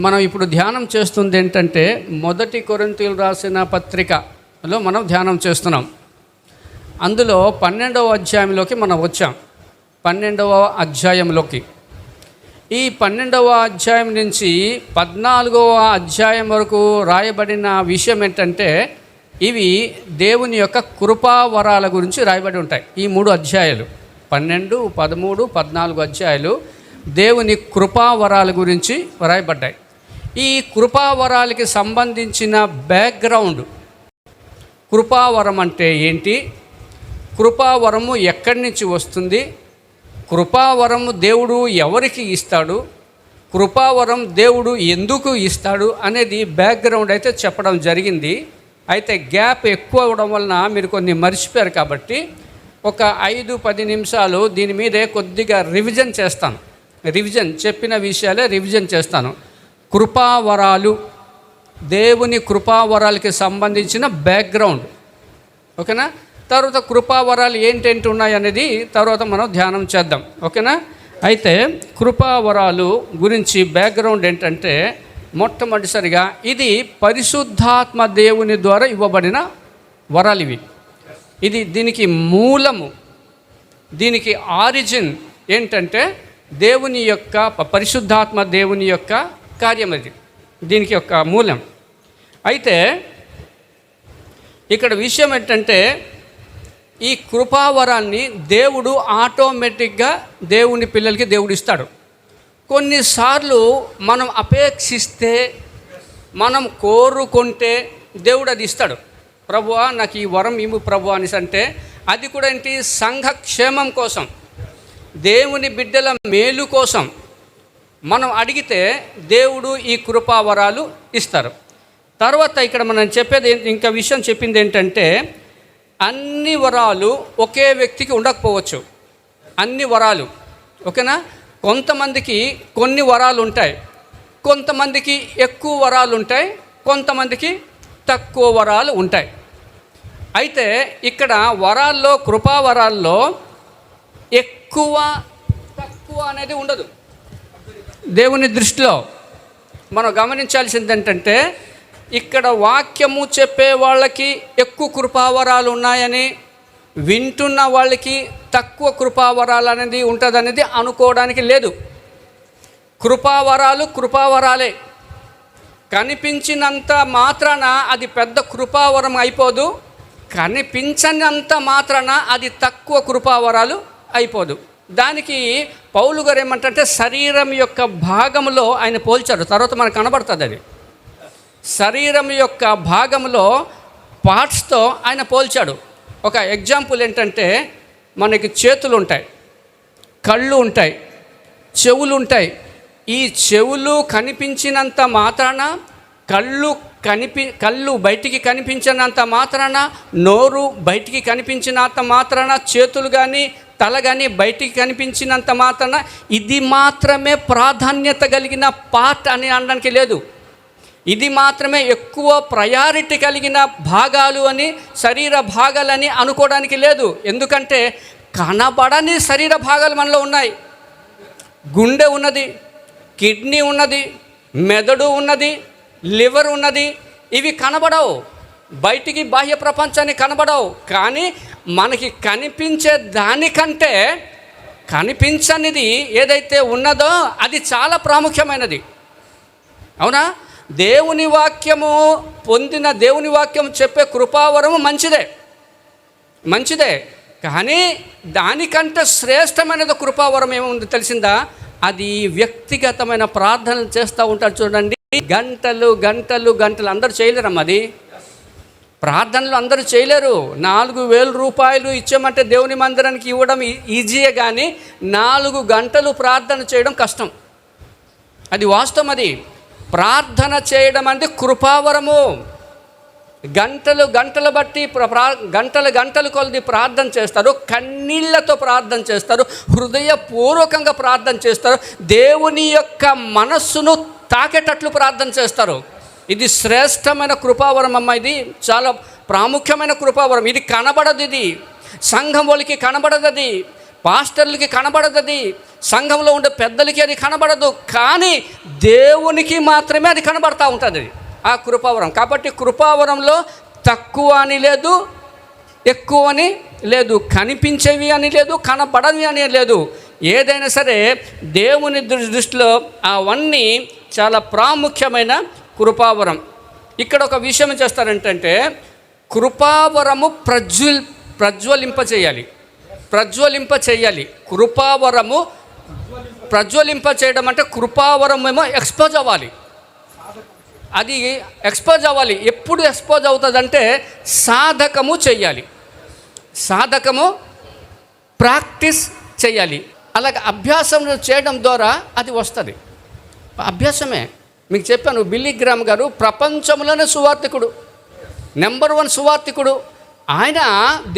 మనం ఇప్పుడు ధ్యానం చేస్తుంది ఏంటంటే 1 కొరింథీయులు రాసిన పత్రికలో మనం ధ్యానం చేస్తున్నాం. అందులో 12వ అధ్యాయంలోకి మనం వచ్చాం. 12వ అధ్యాయంలోకి ఈ 12వ అధ్యాయం నుంచి 14వ అధ్యాయం వరకు రాయబడిన విషయం ఏంటంటే ఇవి దేవుని యొక్క కృపావరాల గురించి రాయబడి ఉంటాయి. ఈ 3 అధ్యాయాలు 12, 13, 14 అధ్యాయాలు దేవుని కృపావరాల గురించి రాయబడ్డాయి. ఈ కృపావరాలకి సంబంధించిన బ్యాక్గ్రౌండ్, కృపావరం అంటే ఏంటి, కృపావరము ఎక్కడి నుంచి వస్తుంది, కృపావరము దేవుడు ఎవరికి ఇస్తాడు, కృపావరం దేవుడు ఎందుకు ఇస్తాడు అనేది బ్యాక్గ్రౌండ్ అయితే చెప్పడం జరిగింది. అయితే గ్యాప్ ఎక్కువ అవడం వలన మీరు కొన్ని మర్చిపోయారు కాబట్టి ఒక 5-10 నిమిషాలు దీని మీదే కొద్దిగా రివిజన్ చేస్తాను. చెప్పిన విషయాలే రివిజన్ చేస్తాను. కృపావరాలు, దేవుని కృపావరాలకి సంబంధించిన బ్యాక్గ్రౌండ్, ఓకేనా. తర్వాత కృపావరాలు ఏంటేంటి ఉన్నాయి అనేది తర్వాత మనం ధ్యానం చేద్దాం, ఓకేనా. అయితే కృపావరాలు గురించి బ్యాక్గ్రౌండ్ ఏంటంటే మొట్టమొదటిసారిగా ఇది పరిశుద్ధాత్మ దేవుని ద్వారా ఇవ్వబడిన వరాలు ఇవి. దీనికి మూలము, దీనికి ఆరిజిన్ ఏంటంటే దేవుని యొక్క పరిశుద్ధాత్మ దేవుని యొక్క కార్యం, అది దీనికి యొక్క మూలం. అయితే ఇక్కడ విషయం ఏంటంటే ఈ కృపావరాన్ని దేవుడు ఆటోమేటిక్గా దేవుని పిల్లలకి దేవుడు ఇస్తాడు. కొన్నిసార్లు మనం అపేక్షిస్తే, మనం కోరుకుంటే దేవుడు అది ఇస్తాడు. ప్రభువా నాకు ఈ వరం ఇవ్వు ప్రభు అనేసి అంటే అది కూడా ఏంటి, సంఘక్షేమం కోసం, దేవుని బిడ్డల మేలు కోసం మనం అడిగితే దేవుడు ఈ కృపావరాలు ఇస్తారు. తర్వాత ఇక్కడ మనం చెప్పేది ఇంకా విషయం చెప్పింది ఏంటంటే అన్ని వరాలు ఒకే వ్యక్తికి ఉండకపోవచ్చు. అన్ని వరాలు, ఓకేనా. కొంతమందికి కొన్ని వరాలు ఉంటాయి, కొంతమందికి ఎక్కువ వరాలు ఉంటాయి, కొంతమందికి తక్కువ వరాలు ఉంటాయి. అయితే ఇక్కడ వరాల్లో, కృపావరాల్లో ఎక్కువ తక్కువ అనేది ఉండదు. దేవుని దృష్టిలో మనం గమనించాల్సింది ఏంటంటే ఇక్కడ వాక్యము చెప్పే వాళ్ళకి ఎక్కువ కృపావరాలు ఉన్నాయని, వింటున్న వాళ్ళకి తక్కువ కృపావరాలు అనేది ఉంటుందనేది అనుకోవడానికి లేదు. కృపావరాలు కృపావరాలే. కనిపించినంత మాత్రాన అది పెద్ద కృపావరం అయిపోదు, కనిపించనంత మాత్రాన అది తక్కువ కృపావరాలు అయిపోదు. దానికి పౌలు గారు ఏమంటే శరీరం యొక్క భాగంలో ఆయన పోల్చారు. తర్వాత మనకు కనబడుతుంది అది. శరీరం యొక్క భాగంలో పార్ట్స్తో ఆయన పోల్చాడు. ఒక ఎగ్జాంపుల్ ఏంటంటే మనకి చేతులు ఉంటాయి, కళ్ళు ఉంటాయి, చెవులు ఉంటాయి. ఈ చెవులు కనిపించినంత మాత్రాన, కళ్ళు బయటికి కనిపించినంత మాత్రాన, నోరు బయటికి కనిపించినంత మాత్రాన, చేతులు కానీ తల కానీ బయటికి కనిపించినంత మాత్రాన ఇది మాత్రమే ప్రాధాన్యత కలిగిన పార్ట్ అని అనడానికి లేదు. ఇది మాత్రమే ఎక్కువ ప్రయారిటీ కలిగిన భాగాలు అని, శరీర భాగాలని అనుకోవడానికి లేదు. ఎందుకంటే కనబడని శరీర భాగాలు మనలో ఉన్నాయి. గుండె ఉన్నది, కిడ్నీ ఉన్నది, మెదడు ఉన్నది, లివర్ ఉన్నది. ఇవి కనబడవు, బయటికి బాహ్య ప్రపంచానికి కనబడవు. కానీ మనకి కనిపించే దానికంటే కనిపించనిది ఏదైతే ఉన్నదో అది చాలా ప్రాముఖ్యమైనది, అవునా. దేవుని వాక్యము పొందిన, దేవుని వాక్యం చెప్పే కృపావరము మంచిదే. కానీ దానికంటే శ్రేష్టమైనది కృపావరం ఏముంది తెలిసిందా? అది వ్యక్తిగతమైన ప్రార్థనలు చేస్తూ ఉంటారు చూడండి. గంటలు గంటలు గంటలు అందరూ చేయలేరమ్మా. అది ప్రార్థనలు అందరూ చేయలేరు. 4,000 రూపాయలు ఇచ్చామంటే దేవుని మందిరానికి ఇవ్వడం ఈజీయే, కానీ 4 గంటలు ప్రార్థన చేయడం కష్టం. అది వాస్తవం. అది ప్రార్థన చేయడం అంటే కృపావరము. గంటలు బట్టి గంటలు కొలది ప్రార్థన చేస్తారు, కన్నీళ్లతో ప్రార్థన చేస్తారు, హృదయపూర్వకంగా ప్రార్థన చేస్తారు, దేవుని యొక్క మనస్సును తాకేటట్లు ప్రార్థన చేస్తారు. ఇది శ్రేష్టమైన కృపావరం అమ్మ. ఇది చాలా ప్రాముఖ్యమైన కృపావరం. ఇది కనబడదు, ఇది సంఘం వాళ్ళకి కనబడదు, అది పాస్టర్లకి కనబడదు, అది సంఘంలో ఉండే పెద్దలకి అది కనబడదు, కానీ దేవునికి మాత్రమే అది కనబడతా ఉంటుంది ఆ కృపావరం. కాబట్టి కృపావరంలో తక్కువ అని లేదు, ఎక్కువ అని లేదు, కనిపించేవి అని లేదు, కనబడవి అని లేదు. ఏదైనా సరే దేవుని దృష్టిలో అవన్నీ చాలా ప్రాముఖ్యమైన కృపావరం. ఇక్కడ ఒక విషయం చేస్తారంటే కృపావరము ప్రజ్వలింప చేయాలి. కృపావరము ప్రజ్వలింప చేయడం అంటే కృపావరం ఏమో ఎక్స్పోజ్ అవ్వాలి, అది ఎక్స్పోజ్ అవ్వాలి. ఎప్పుడు ఎక్స్పోజ్ అవుతుందంటే సాధకము చేయాలి, ప్రాక్టీస్ చేయాలి. అలాగే అభ్యాసం చేయడం ద్వారా అది వస్తుంది. అభ్యాసమే. మీకు చెప్పాను, బిల్లీ గ్రామ్ గారు ప్రపంచంలోనే సువార్థికుడు, నెంబర్ 1 సువార్థికుడు. ఆయన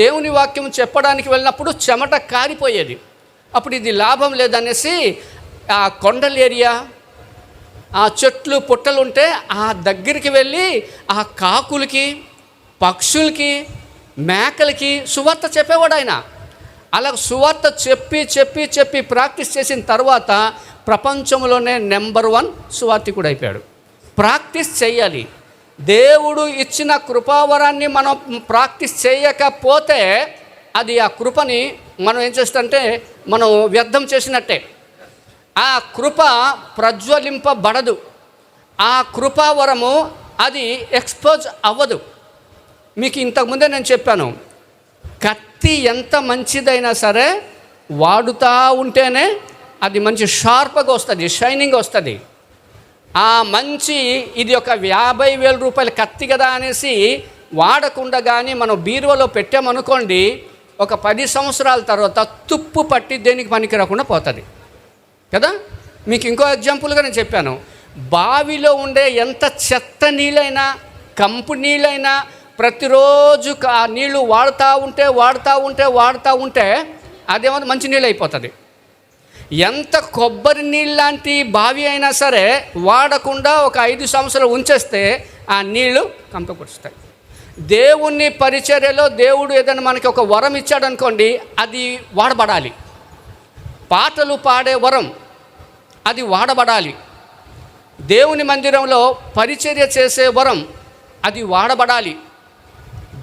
దేవుని వాక్యం చెప్పడానికి వెళ్ళినప్పుడు చెమట కారిపోయేది. అప్పుడు ఇది లాభం లేదనేసి ఆ కొండల ఏరియా, ఆ చెట్లు పుట్టలు ఉంటే ఆ దగ్గరికి వెళ్ళి ఆ కాకులకి, పక్షులకి, మేకలకి సువార్త చెప్పేవాడు ఆయన. అలా సువార్త చెప్పి ప్రాక్టీస్ చేసిన తర్వాత ప్రపంచంలోనే నెంబర్ 1 సువార్థికుడు అయిపోయాడు. ప్రాక్టీస్ చేయాలి. దేవుడు ఇచ్చిన కృపావరాన్ని మనం ప్రాక్టీస్ చేయకపోతే అది ఆ కృపని మనం ఏం చేస్తుంటే మనం వ్యర్థం చేసినట్టే. ఆ కృప ప్రజ్వలింపబడదు, ఆ కృపావరము అది ఎక్స్పోజ్ అవ్వదు. మీకు ఇంతకుముందే నేను చెప్పాను, కత్తి ఎంత మంచిదైనా సరే వాడుతూ ఉంటేనే అది మంచి షార్ప్గా వస్తుంది, షైనింగ్ వస్తుంది. ఆ మంచి ఇది ఒక 50,000 రూపాయల కత్తి కదా అనేసి వాడకుండా కానీ మనం బీరువాలో పెట్టామనుకోండి, ఒక 10 సంవత్సరాల తర్వాత తుప్పు పట్టి దేనికి పనికి రాకుండా పోతుంది కదా. మీకు ఇంకో ఎగ్జాంపుల్గా నేను చెప్పాను, బావిలో ఉండే ఎంత చెత్త నీళ్ళైనా, కంపు నీళ్ళైనా ప్రతిరోజు ఆ నీళ్లు వాడుతూ ఉంటే అదేమో మంచి నీళ్ళు అయిపోతుంది. ఎంత కొబ్బరి నీళ్ళు లాంటి బావి అయినా సరే వాడకుండా ఒక 5 సంవత్సరాలు ఉంచేస్తే ఆ నీళ్లు కంపకొస్తాయి. దేవుని పరిచర్యలో దేవుడు ఏదైనా మనకి ఒక వరం ఇచ్చాడనుకోండి, అది వాడబడాలి. పాటలు పాడే వరం అది వాడబడాలి. దేవుని మందిరంలో పరిచర్య చేసే వరం అది వాడబడాలి.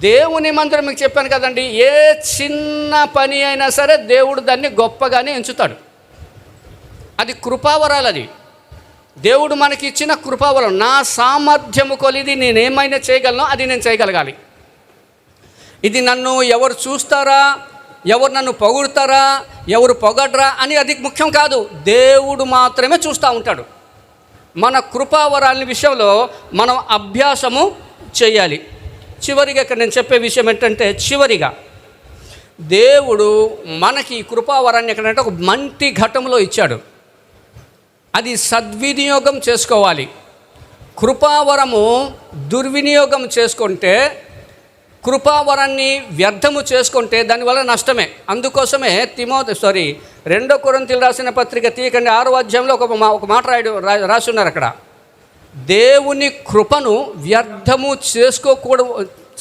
దేవుని మందిరం మీకు చెప్పాను కదండి, ఏ చిన్న పని అయినా సరే దేవుడు దాన్ని గొప్పగానే ఎంచుతాడు. అది కృపావరాలు. అది దేవుడు మనకి ఇచ్చిన కృపావరం. నా సామర్థ్యము కొలిది నేనేమైనా చేయగలను, అది నేను చేయగలగాలి. ఇది నన్ను ఎవరు చూస్తారా, ఎవరు నన్ను పొగుడతారా, ఎవరు పొగడ్రా అని అది ముఖ్యం కాదు. దేవుడు మాత్రమే చూస్తూ ఉంటాడు. మన కృపావరాల విషయంలో మనం అభ్యాసము చేయాలి. చివరిగా ఇక్కడ నేను చెప్పే విషయం ఏంటంటే, చివరిగా దేవుడు మనకి కృపావరాన్ని ఎక్కడంటే ఒక మంటి ఘటంలో ఇచ్చాడు, అది సద్వినియోగం చేసుకోవాలి. కృపావరము దుర్వినియోగం చేసుకుంటే, కృపావరాన్ని వ్యర్థము చేసుకుంటే దానివల్ల నష్టమే. అందుకోసమే 2 కొరింథీయులకు రాసిన పత్రిక తీయకండి 6వ అధ్యాయంలో ఒక మాట రాసున్నారు అక్కడ, దేవుని కృపను వ్యర్థము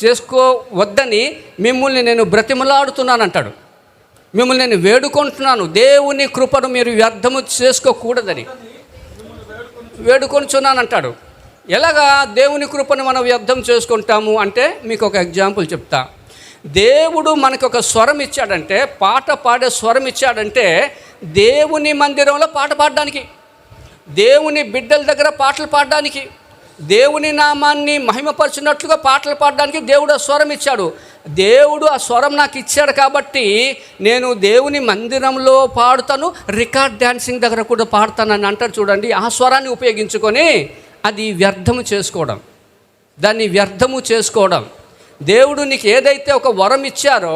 చేసుకోవద్దని మిమ్మల్ని నేను బ్రతిమలాడుతున్నాను అంటాడు. మిమ్మల్ని నేను వేడుకుంటున్నాను, దేవుని కృపను మీరు వ్యర్థము చేసుకోకూడదని వేడుకొంచున్నాను అంటాడు. ఎలాగా దేవుని కృపను మనం వ్యర్థం చేసుకుంటాము అంటే మీకు ఒక ఎగ్జాంపుల్ చెప్తా. దేవుడు మనకు ఒక స్వరం ఇచ్చాడంటే, పాట పాడే స్వరం ఇచ్చాడంటే దేవుని మందిరంలో పాట పాడడానికి, దేవుని బిడ్డల దగ్గర పాటలు పాడడానికి, దేవుని నామాన్ని మహిమపరిచినట్లుగా పాటలు పాడడానికి దేవుడు ఆ స్వరం ఇచ్చాడు. దేవుడు ఆ స్వరం నాకు ఇచ్చాడు కాబట్టి నేను దేవుని మందిరంలో పాడుతాను, రికార్డ్ డ్యాన్సింగ్ దగ్గర కూడా పాడతానని అంటారు చూడండి. ఆ స్వరాన్ని ఉపయోగించుకొని అది వ్యర్థము చేసుకోవడం, దాన్ని వ్యర్థము చేసుకోవడం. దేవుడు నీకు ఏదైతే ఒక వరం ఇచ్చారో,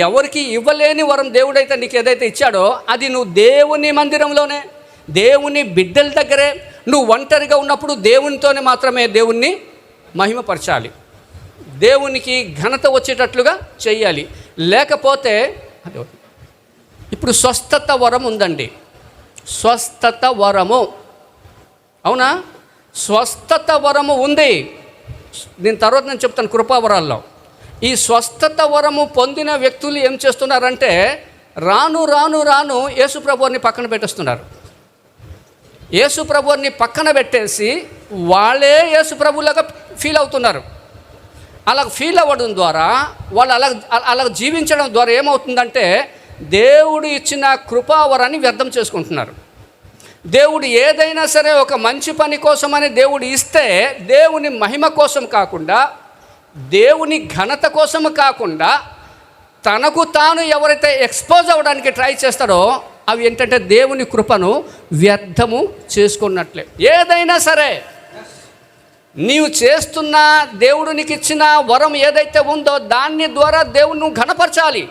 ఎవరికి ఇవ్వలేని వరం దేవుడైతే నీకు ఏదైతే ఇచ్చాడో అది నువ్వు దేవుని మందిరంలోనే, దేవుని బిడ్డల దగ్గరే, నువ్వు ఒంటరిగా ఉన్నప్పుడు దేవునితోనే మాత్రమే దేవుణ్ణి మహిమపరచాలి, దేవునికి ఘనత వచ్చేటట్లుగా చెయ్యాలి. లేకపోతే ఇప్పుడు స్వస్థత వరం ఉందండి, స్వస్థత వరము, అవునా? స్వస్థత వరము ఉంది. దీని తర్వాత నేను చెప్తాను కృపావరాల్లో. ఈ స్వస్థత వరము పొందిన వ్యక్తులు ఏం చేస్తున్నారంటే రాను రాను రాను యేసు ప్రభువుని పక్కన పెట్టేస్తున్నారు. యేసు ప్రభువుని పక్కన పెట్టేసి వాళ్ళే యేసు ప్రభువులాగా ఫీల్ అవుతున్నారు. అలా ఫీల్ అవ్వడం ద్వారా వాళ్ళు అలా జీవించడం ద్వారా ఏమవుతుందంటే దేవుడు ఇచ్చిన కృపావరాన్ని వ్యర్థం చేసుకుంటున్నారు. దేవుడు ఏదైనా సరే ఒక మంచి పని కోసమని దేవుడు ఇస్తే దేవుని మహిమ కోసం కాకుండా, దేవుని ఘనత కోసం కాకుండా, తనకు తాను ఎవరైతే ఎక్స్పోజ్ అవ్వడానికి ట్రై చేస్తాడో అవి ఏంటంటే దేవుని కృపను వ్యర్థము చేసుకున్నట్లే. ఏదైనా సరే నీవు చేస్తున్న దేవుడు నీకు ఇచ్చిన వరం ఏదైతే ఉందో దాన్ని ద్వారా దేవుని నువ్వు ఘనపరచాలి.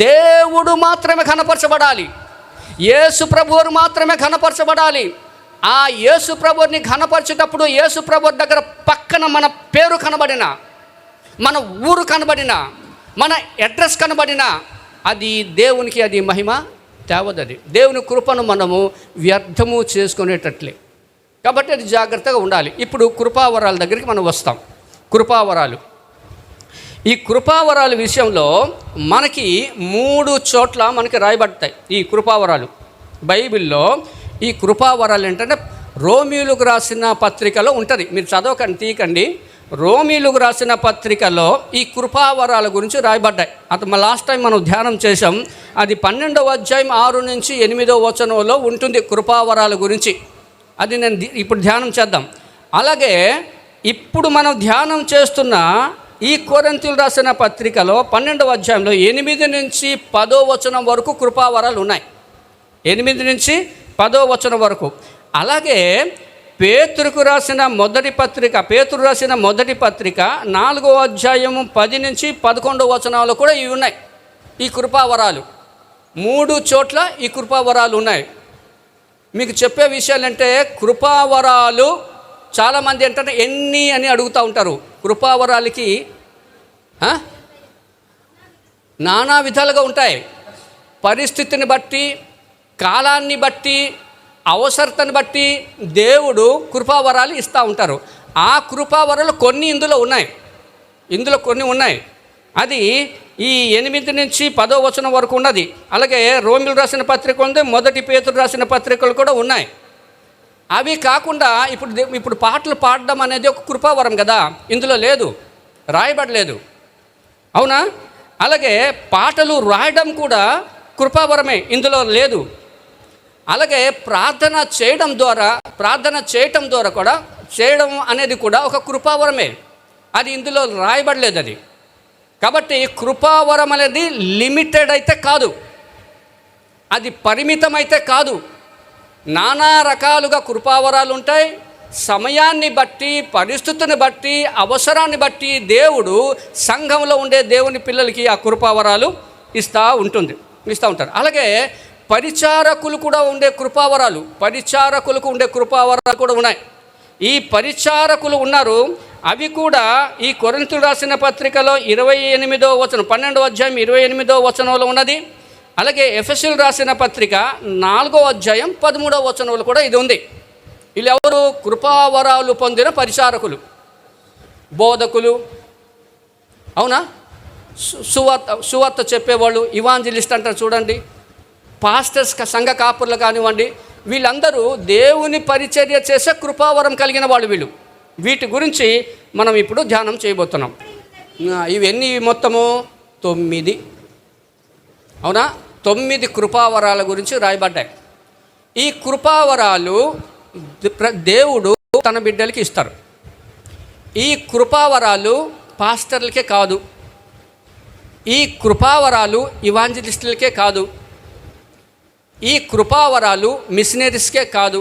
దేవుడు మాత్రమే ఘనపరచబడాలి. యేసు ప్రభువును మాత్రమే ఘనపరచబడాలి. ఆ యేసు ప్రభువుని ఘనపరిచేటప్పుడు యేసు ప్రభు దగ్గర పక్కన మన పేరు కనబడిన, మన ఊరు కనబడిన, మన అడ్రస్ కనబడిన అది దేవునికి అది మహిమ తేవదది. దేవుని కృపను మనము వ్యర్థము చేసుకునేటట్లే. కాబట్టి అది జాగ్రత్తగా ఉండాలి. ఇప్పుడు కృపావరాల దగ్గరికి మనం వస్తాం. కృపావరాలు, ఈ కృపావరాల విషయంలో మనకి 3 చోట్ల మనకి రాయబడతాయి ఈ కృపావరాలు బైబిల్లో. ఈ కృపావరాలు ఏంటంటే రోమీయులకు రాసిన పత్రికలో ఉంటుంది. మీరు చదవకండి, తీయకండి. రోమీయులకు రాసిన పత్రికలో ఈ కృపావరాల గురించి రాయబడ్డాయి. అది లాస్ట్ టైం మనం ధ్యానం చేసాం. అది 12వ అధ్యాయం 6 నుంచి 8వ వచనంలో ఉంటుంది కృపావరాల గురించి. అది నేను ఇప్పుడు ధ్యానం చేద్దాం. అలాగే ఇప్పుడు మనం ధ్యానం చేస్తున్న ఈ కొరింథీయులు రాసిన పత్రికలో 12వ అధ్యాయంలో 8 నుంచి 10వ వచనం వరకు కృపావరాలు ఉన్నాయి. 8 నుంచి 10వ వచనం వరకు. అలాగే పేతురు రాసిన మొదటి పత్రిక 4వ అధ్యాయము 10 నుంచి 11వ వచనాలు కూడా ఇవి ఉన్నాయి. ఈ కృపావరాలు 3 చోట్ల ఈ కృపావరాలు ఉన్నాయి. మీకు చెప్పే విషయాలంటే కృపావరాలు చాలామంది ఏంటంటే ఎన్ని అని అడుగుతూ ఉంటారు. కృపావరాలకి నానా విధాలుగా ఉంటాయి. పరిస్థితిని బట్టి, కాలాన్ని బట్టి, అవసరతను బట్టి దేవుడు కృపావరాలు ఇస్తూ ఉంటారు. ఆ కృపావరాలు కొన్ని ఇందులో ఉన్నాయి. అది ఈ 8 నుంచి 10వ వచనం వరకు ఉన్నది. అలాగే రోమీయులు రాసిన పత్రిక ఉంది, మొదటి పేతురు రాసిన పత్రికలు కూడా ఉన్నాయి. అవి కాకుండా ఇప్పుడు పాటలు పాడడం అనేది ఒక కృపావరం కదా, ఇందులో లేదు, రాయబడలేదు. అవునా? అలాగే పాటలు రాయడం కూడా కృపావరమే, ఇందులో లేదు. అలాగే ప్రార్థన చేయడం ద్వారా చేయడం అనేది కూడా ఒక కృపావరమే, అది ఇందులో రాయబడలేదు. అది కాబట్టి కృపావరం అనేది లిమిటెడ్ అయితే కాదు, అది పరిమితమైతే కాదు. నానా రకాలుగా కృపావరాలు ఉంటాయి. సమయాన్ని బట్టి, పరిస్థితిని బట్టి, అవసరాన్ని బట్టి దేవుడు సంఘంలో ఉండే దేవుని పిల్లలకి ఆ కృపావరాలు ఇస్తూ ఉంటారు. అలాగే పరిచారకులకు ఉండే కృపావరాలు కూడా ఉన్నాయి. ఈ పరిచారకులు ఉన్నారు. అవి కూడా ఈ కొరింథీయులు రాసిన పత్రికలో 28వ వచనం 12వ అధ్యాయం 28వ వచనంలో ఉన్నది. అలాగే ఎఫెసీయులు రాసిన పత్రిక 4వ అధ్యాయం 13వ వచనంలో కూడా ఇది ఉంది. వీళ్ళెవరు? కృపావరాలు పొందిన పరిచారకులు, బోధకులు, అవునా, సువార్త చెప్పేవాళ్ళు, ఇవాంజలిస్ట్ అంటారు చూడండి, పాస్టర్స్, సంఘ కాపుర్లు కానివ్వండి, వీళ్ళందరూ దేవుని పరిచర్య చేసే కృపావరం కలిగిన వాళ్ళు వీళ్ళు. వీటి గురించి మనం ఇప్పుడు ధ్యానం చేయబోతున్నాం. ఇవన్నీ మొత్తము 9, అవునా, 9 కృపావరాల గురించి రాయబడ్డాయి. ఈ కృపావరాలు దేవుడు తన బిడ్డలకి ఇస్తారు. ఈ కృపావరాలు పాస్టర్లకే కాదు, ఈ కృపావరాలు ఇవాంజలిస్టులకే కాదు, ఈ కృపావరాలు మిషనరీస్కే కాదు,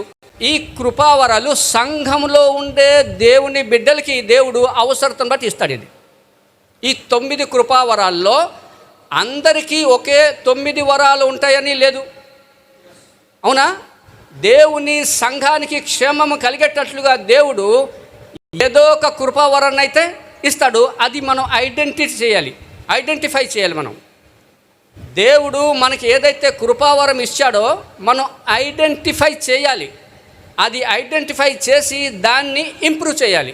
ఈ కృపావరాలు సంఘంలో ఉండే దేవుని బిడ్డలకి దేవుడు అవసరతను బట్టి ఇస్తాడు. ఇది ఈ 9 కృపావరాల్లో అందరికీ ఒకే 9 వరాలు ఉంటాయని లేదు, అవునా. దేవుని సంఘానికి క్షేమము కలిగేటట్లుగా దేవుడు ఏదో ఒక కృపావరాన్ని అయితే ఇస్తాడు. అది మనం ఐడెంటిఫై చేయాలి. మనం దేవుడు మనకి ఏదైతే కృపావరం ఇచ్చాడో మనం ఐడెంటిఫై చేయాలి. అది ఐడెంటిఫై చేసి దాన్ని ఇంప్రూవ్ చేయాలి,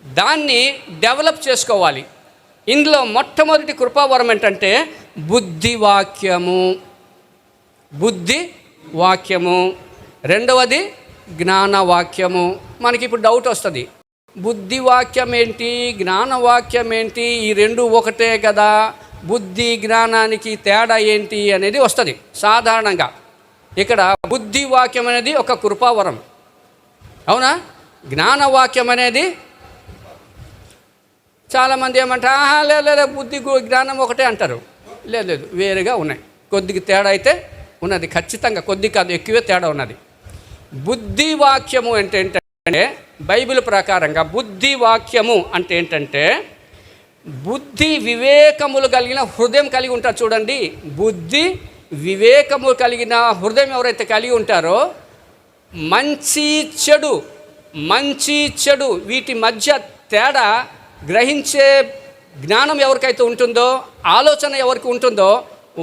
దాన్ని డెవలప్ చేసుకోవాలి. ఇందులో మొట్టమొదటి కృపావరం ఏంటంటే బుద్ధి వాక్యము. బుద్ధి వాక్యము. రెండవది జ్ఞానవాక్యము. మనకి ఇప్పుడు డౌట్ వస్తుంది, బుద్ధి వాక్యం ఏంటి, జ్ఞానవాక్యం ఏంటి, ఈ రెండు ఒకటే కదా, బుద్ధి జ్ఞానానికి తేడా ఏంటి అనేది వస్తుంది సాధారణంగా. ఇక్కడ బుద్ధి వాక్యం అనేది ఒక కృపావరం, అవునా? జ్ఞానవాక్యం అనేది చాలామంది ఏమంటారు, లేదు బుద్ధి జ్ఞానం ఒకటే అంటారు. లేదు, వేరుగా ఉన్నాయి. కొద్దిగా తేడా అయితే ఉన్నది, ఖచ్చితంగా కొద్ది కాదు ఎక్కువే తేడా ఉన్నది. బుద్ధి వాక్యము అంటే ఏంటంటే బైబిల్ ప్రకారంగా బుద్ధి వాక్యము అంటే ఏంటంటే బుద్ధి వివేకములు కలిగిన హృదయం కలిగి ఉంటారు. చూడండి, బుద్ధి వివేకము కలిగిన హృదయం ఎవరైతే కలిగి ఉంటారో మంచి చెడు వీటి మధ్య తేడా గ్రహించే జ్ఞానం ఎవరికైతే ఉంటుందో, ఆలోచన ఎవరికి ఉంటుందో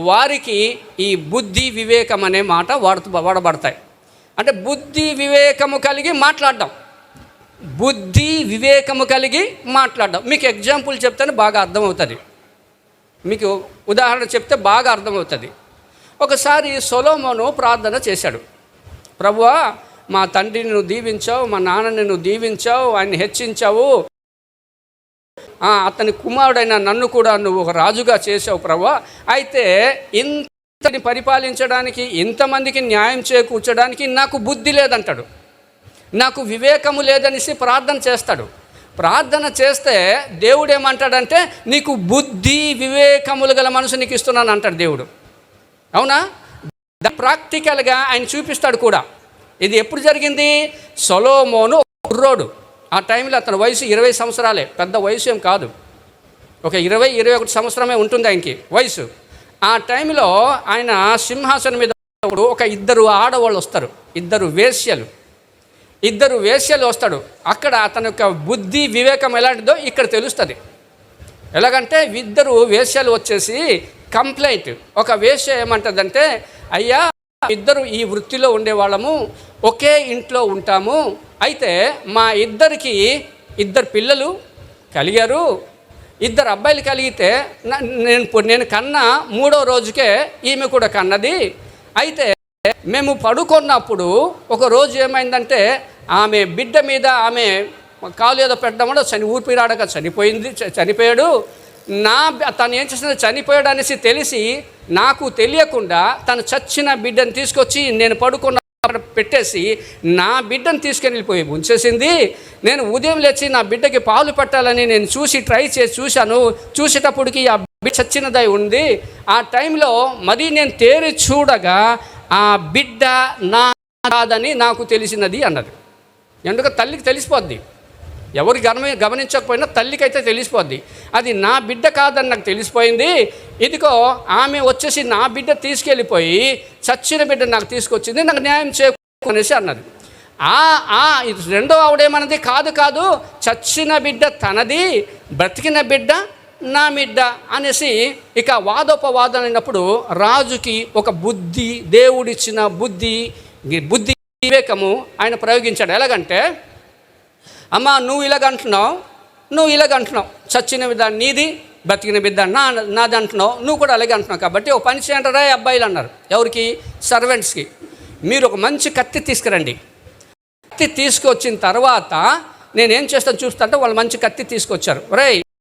వారికి ఈ బుద్ధి వివేకం అనే మాట వాడబడతాయి. అంటే బుద్ధి వివేకము కలిగి మాట్లాడడం, బుద్ధి వివేకము కలిగి మాట్లాడడం. మీకు ఎగ్జాంపుల్ చెప్తేనే బాగా అర్థమవుతుంది, మీకు ఉదాహరణ చెప్తే బాగా అర్థమవుతుంది. ఒకసారి సొలొమోను ప్రార్థన చేశాడు, ప్రభువా మా తండ్రిని నువ్వు దీవించావు, మా నాన్నని నువ్వు దీవించావు, ఆయన్ని హెచ్చించావు, అతని కుమారుడైన నన్ను కూడా నువ్వు ఒక రాజుగా చేసావు ప్రభువా. అయితే ఇంతని పరిపాలించడానికి, ఇంతమందికి న్యాయం చేకూర్చడానికి నాకు బుద్ధి లేదంటాడు, నాకు వివేకము లేదనేసి ప్రార్థన చేస్తాడు. ప్రార్థన చేస్తే దేవుడు ఏమంటాడంటే నీకు బుద్ధి వివేకములు గల మనసు నీకు ఇస్తున్నాను అంటాడు దేవుడు, అవునా? ప్రాక్టికల్గా ఆయన చూపిస్తాడు కూడా. ఇది ఎప్పుడు జరిగింది? సొలొమోను కుర్రోడు, ఆ టైంలో అతని వయసు 20 సంవత్సరాలే, పెద్ద వయసు ఏం కాదు, ఒక 20-21 సంవత్సరమే ఉంటుంది ఆయనకి వయసు. ఆ టైంలో ఆయన సింహాసనం మీద ఒక ఇద్దరు ఆడవాళ్ళు వస్తారు, ఇద్దరు వేశ్యలు వస్తాడు. అక్కడ అతని యొక్క బుద్ధి వివేకం ఎలాంటిదో ఇక్కడ తెలుస్తుంది. ఎలాగంటే ఇద్దరు వేశ్యలు వచ్చేసి కంప్లైంట్, ఒక వేశ్య ఏమంటుందంటే, అయ్యా ఇద్దరు ఈ వృత్తిలో ఉండేవాళ్ళము, ఒకే ఇంట్లో ఉంటాము, అయితే మా ఇద్దరికి 2 పిల్లలు కలిగారు, 2 అబ్బాయిలు కలిగితే నేను కన్నా 3వ రోజుకే ఈమె కూడా కన్నది. అయితే మేము పడుకున్నప్పుడు ఒక రోజు ఏమైందంటే ఆమె బిడ్డ మీద ఆమె కాలు ఏదో పెట్టడం వల్ల ఊపిరాడక చనిపోయాడు. తను ఏం చేసిన చనిపోయాడు అనేసి తెలిసి నాకు తెలియకుండా తను చచ్చిన బిడ్డను తీసుకొచ్చి నేను పడుకున్న పెట్టేసి నా బిడ్డను తీసుకొని వెళ్ళిపోయి ఉంచేసింది. నేను ఉదయం లేచి నా బిడ్డకి పాలు పెట్టాలని నేను ట్రై చేసి చూశాను, చూసేటప్పటికి ఆ బిడ్డ చచ్చినదై ఉంది. ఆ టైంలో మరి నేను తేరి చూడగా ఆ బిడ్డ నా కాదని నాకు తెలిసినది అన్నది. ఎందుకంటే తల్లికి తెలిసిపోద్ది, ఎవరు గమనించకపోయినా తల్లికైతే తెలిసిపోద్ది, అది నా బిడ్డ కాదని నాకు తెలిసిపోయింది. ఇదిగో ఆమె వచ్చేసి నా బిడ్డ తీసుకెళ్ళిపోయి చచ్చిన బిడ్డ నాకు తీసుకొచ్చింది, నాకు న్యాయం చేయనేసి అన్నది. రెండో ఆవిడేమన్నది, కాదు చచ్చిన బిడ్డ తనది, బ్రతికిన బిడ్డ నా బిడ్డ అనేసి ఇక వాదోపవాదం అయినప్పుడు రాజుకి ఒక బుద్ధి, దేవుడిచ్చిన బుద్ధి వివేకము ఆయన ప్రయోగించాడు. ఎలాగంటే, అమ్మా నువ్వు ఇలాగంటున్నావు, చచ్చిన బిడ్డ నీది, బతికిన బిడ్డ నాది అంటున్నావు, నువ్వు కూడా అలాగే అంటున్నావు, కాబట్టి ఒక పని చేయంటారా అబ్బాయిలు అన్నారు. ఎవరికి? సర్వెంట్స్కి. మీరు ఒక మంచి కత్తి తీసుకురండి, కత్తి తీసుకొచ్చిన తర్వాత నేనేం చేస్తాను చూస్తా అంటే వాళ్ళు మంచి కత్తి తీసుకొచ్చారు.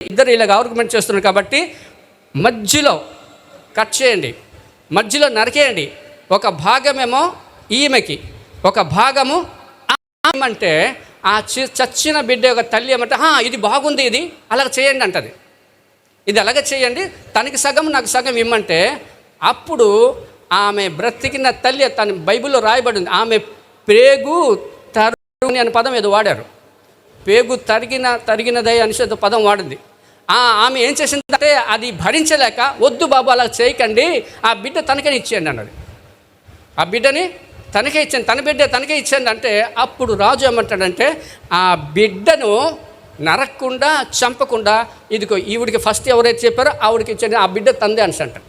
ఇద్దరు ఇలాగ ఆర్గ్యుమెంట్ చేస్తున్నారు కాబట్టి మధ్యలో కట్ చేయండి, మధ్యలో నరికేయండి. ఒక భాగమేమో ఈమెకి, ఒక భాగము అంటే ఆ చచ్చిన బిడ్డ యొక్క తల్లి ఏమంటే, ఇది బాగుంది, ఇది అలాగ చేయండి అంటది. ఇది అలాగే చేయండి, తనకి సగం నాకు సగం ఇమ్మంటే అప్పుడు ఆమె బ్రతికిన తల్లి, తన బైబిల్లో రాయబడింది, ఆమె పేగు తరుని అనే పదం ఏదో వాడారు, పేగు తరిగినదై అనేసి పదం వాడింది. ఆమె ఏం చేసిందంటే అది భరించలేక, వద్దు బాబు అలా చేయకండి, ఆ బిడ్డ తనకే ఇచ్చేయండి అన్నది. ఆ బిడ్డని తనకే ఇచ్చాను, తన బిడ్డ తనకే ఇచ్చాను అంటే అప్పుడు రాజు ఏమంటాడంటే ఆ బిడ్డను నరకకుండా చంపకుండా, ఇదిగో ఈవిడికి ఫస్ట్ ఎవరైతే చెప్పారో ఆవిడికి ఇచ్చాను, ఆ బిడ్డ తందే అని అంటాడు.